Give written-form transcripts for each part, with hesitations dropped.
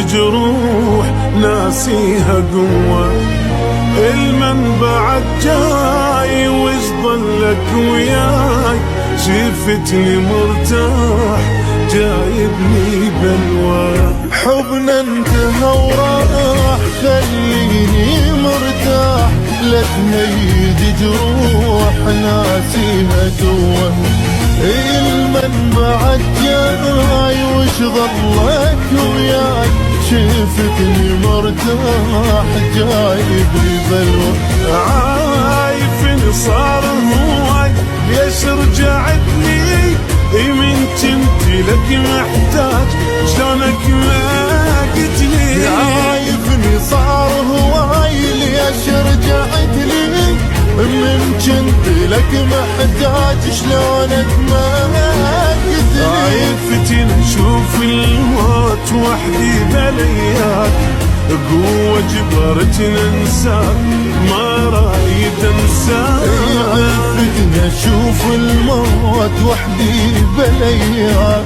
الجروح ناسيها قوة. المنبع جاي وش ضلك وياي، شفتني مرتاح جايبني بلوى. حبنا انتهى وراح خليني مرتاح، لا تميد جروح ناسيها قوة. المنبع جاي وش ضلك وياي، شفتني مرتاح جايبني بلوى. عايف صار هواي ليش رجعتني، من كنت لك محتاج شلونك ما قلت لي. عايفني صار هواي ليش رجعت لي، من كنت لك محتاج شلونك ما قلت لي. عايفتي نشوف الموت وحدي بلياك، قوة جبرت ننساك ما رايد انساك. عايفتني اشوف الموت وحدي بلياك،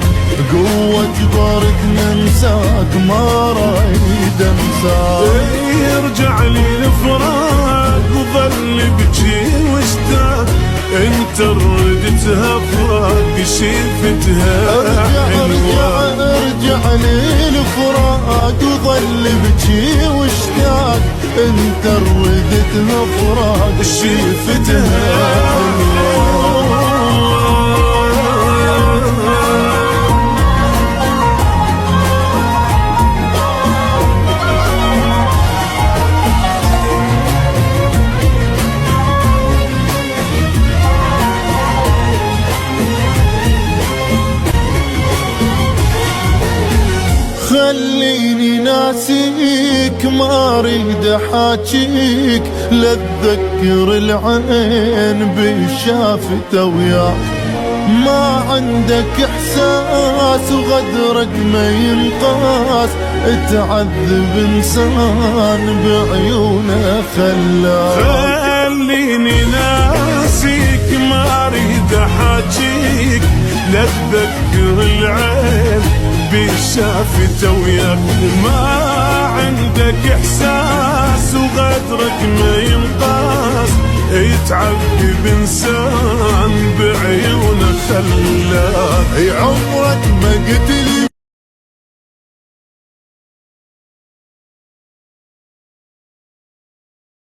قوة جبرت ننساك ما رايد انساك. يرجع لي الفراق وظل بجي واشتاق، انت ردتها فراق شفتها حلوة. ارجع لي الفراق وظل بجي واشتاق، انت ردتها فراق شفتها حلوة. خليني ناسيك ما اريد احاجيك، لا اتذكر العين بالشافته وياك. ما عندك احساس وغدرك ما ينقاس، تعذب انسان بعيونه خلاك. خليني ناسيك ما اريد احاجيك، لا اتذكر العين بالشافته وياك. ما عندك احساس وغدرك ما ينقاس، يتعذب انسان بعيونه خلاك. عمرك ما قلت لي